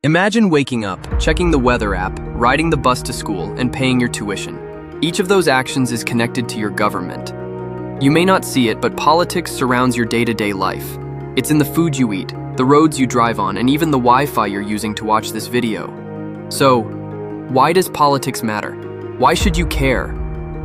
Imagine waking up, checking the weather app, riding the bus to school, and paying your tuition. Each of those actions is connected to your government. You may not see it, but politics surrounds your day-to-day life. It's in the food you eat, the roads you drive on, and even the Wi-Fi you're using to watch this video. So, why does politics matter? Why should you care?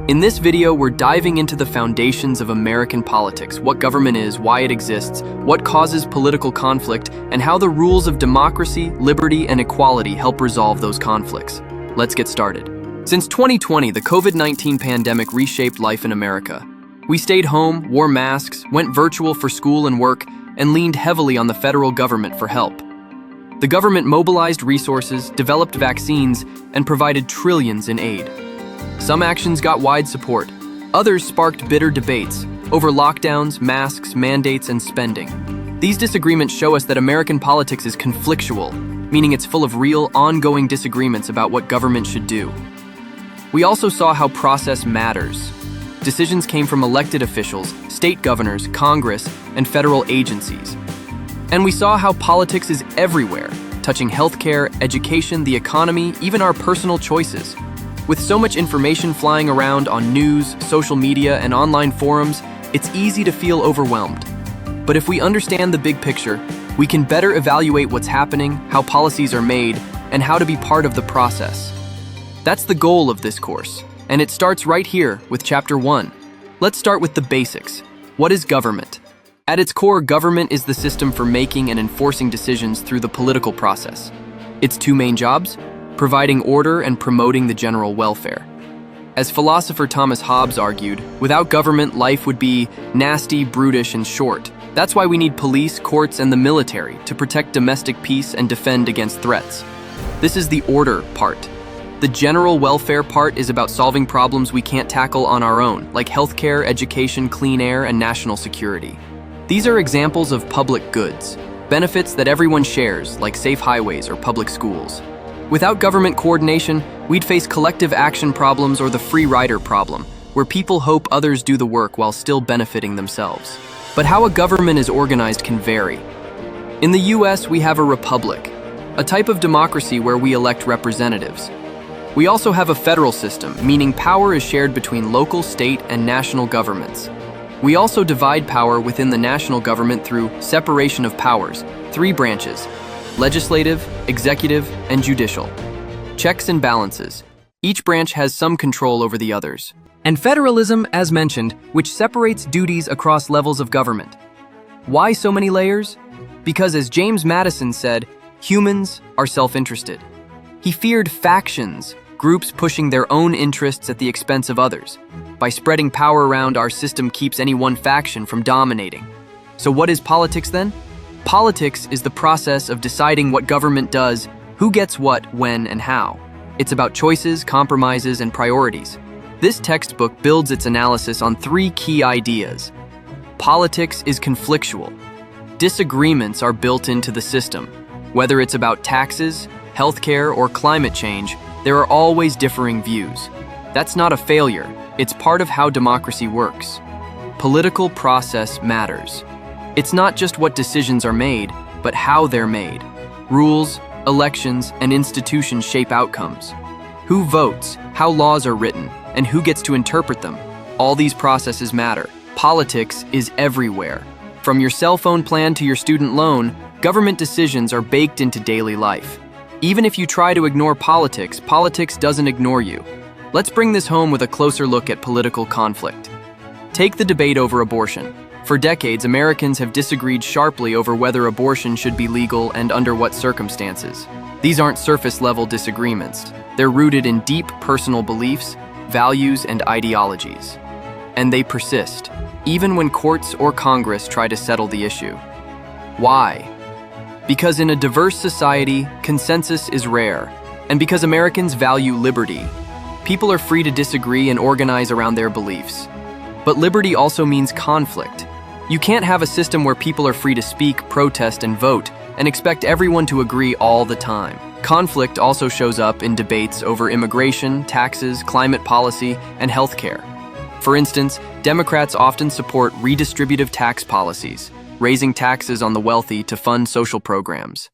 In this video, we're diving into the foundations of American politics, what government is, why it exists, what causes political conflict, and how the rules of democracy, liberty, and equality help resolve those conflicts. Let's get started. Since 2020, the COVID-19 pandemic reshaped life in America. We stayed home, wore masks, went virtual for school and work, and leaned heavily on the federal government for help. The government mobilized resources, developed vaccines, and provided trillions in aid. Some actions got wide support. Others sparked bitter debates over lockdowns, masks, mandates, and spending. These disagreements show us that American politics is conflictual, meaning it's full of real, ongoing disagreements about what government should do. We also saw how process matters. Decisions came from elected officials, state governors, Congress, and federal agencies. And we saw how politics is everywhere, touching healthcare, education, the economy, even our personal choices. With so much information flying around on news, social media, and online forums, it's easy to feel overwhelmed. But if we understand the big picture, we can better evaluate what's happening, how policies are made, and how to be part of the process. That's the goal of this course, and it starts right here with Chapter 1. Let's start with the basics. What is government? At its core, government is the system for making and enforcing decisions through the political process. Its two main jobs? Providing order and promoting the general welfare. As philosopher Thomas Hobbes argued, without government, life would be nasty, brutish, and short. That's why we need police, courts, and the military to protect domestic peace and defend against threats. This is the order part. The general welfare part is about solving problems we can't tackle on our own, like healthcare, education, clean air, and national security. These are examples of public goods, benefits that everyone shares, like safe highways or public schools. Without government coordination, we'd face collective action problems or the free rider problem, where people hope others do the work while still benefiting themselves. But how a government is organized can vary. In the US, we have a republic, a type of democracy where we elect representatives. We also have a federal system, meaning power is shared between local, state, and national governments. We also divide power within the national government through separation of powers, 3 branches: legislative, executive, and judicial. Checks and balances. Each branch has some control over the others. And federalism, as mentioned, which separates duties across levels of government. Why so many layers? Because as James Madison said, humans are self-interested. He feared factions, groups pushing their own interests at the expense of others. By spreading power around, our system keeps any one faction from dominating. So what is politics then? Politics is the process of deciding what government does, who gets what, when, and how. It's about choices, compromises, and priorities. This textbook builds its analysis on 3 key ideas. Politics is conflictual. Disagreements are built into the system. Whether it's about taxes, healthcare, or climate change, there are always differing views. That's not a failure. It's part of how democracy works. Political process matters. It's not just what decisions are made, but how they're made. Rules, elections, and institutions shape outcomes. Who votes, how laws are written, and who gets to interpret them. All these processes matter. Politics is everywhere. From your cell phone plan to your student loan, government decisions are baked into daily life. Even if you try to ignore politics, politics doesn't ignore you. Let's bring this home with a closer look at political conflict. Take the debate over abortion. For decades, Americans have disagreed sharply over whether abortion should be legal and under what circumstances. These aren't surface-level disagreements. They're rooted in deep personal beliefs, values, and ideologies. And they persist, even when courts or Congress try to settle the issue. Why? Because in a diverse society, consensus is rare. And because Americans value liberty, people are free to disagree and organize around their beliefs. But liberty also means conflict. You can't have a system where people are free to speak, protest, and vote, and expect everyone to agree all the time. Conflict also shows up in debates over immigration, taxes, climate policy, and healthcare. For instance, Democrats often support redistributive tax policies, raising taxes on the wealthy to fund social programs.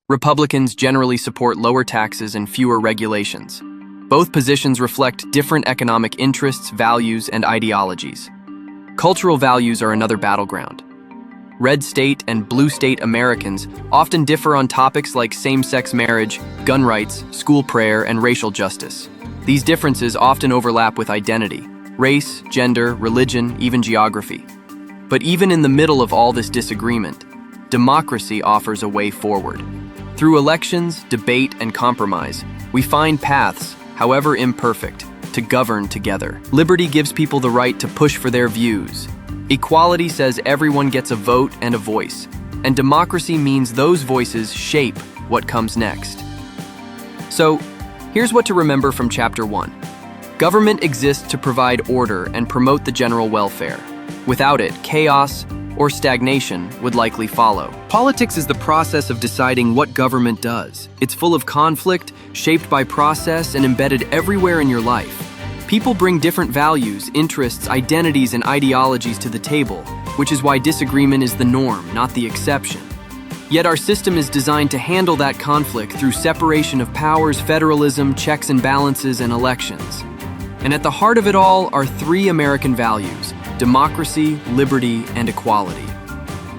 Republicans generally support lower taxes and fewer regulations. Both positions reflect different economic interests, values, and ideologies. Cultural values are another battleground. Red state and blue state Americans often differ on topics like same-sex marriage, gun rights, school prayer, and racial justice. These differences often overlap with identity, race, gender, religion, even geography. But even in the middle of all this disagreement, democracy offers a way forward. Through elections, debate, and compromise, we find paths, however imperfect, to govern together. Liberty gives people the right to push for their views. Equality says everyone gets a vote and a voice. And democracy means those voices shape what comes next. So, here's what to remember from Chapter 1. Government exists to provide order and promote the general welfare. Without it, chaos or stagnation would likely follow. Politics is the process of deciding what government does. It's full of conflict, shaped by process, and embedded everywhere in your life. People bring different values, interests, identities, and ideologies to the table, which is why disagreement is the norm, not the exception. Yet our system is designed to handle that conflict through separation of powers, federalism, checks and balances, and elections. And at the heart of it all are three American values: democracy, liberty, and equality.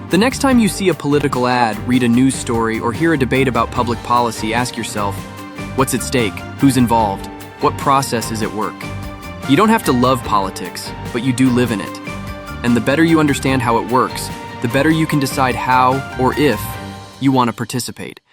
The next time you see a political ad, read a news story, or hear a debate about public policy, ask yourself, what's at stake? Who's involved? What process is at work? You don't have to love politics, but you do live in it. And the better you understand how it works, the better you can decide how or if you want to participate.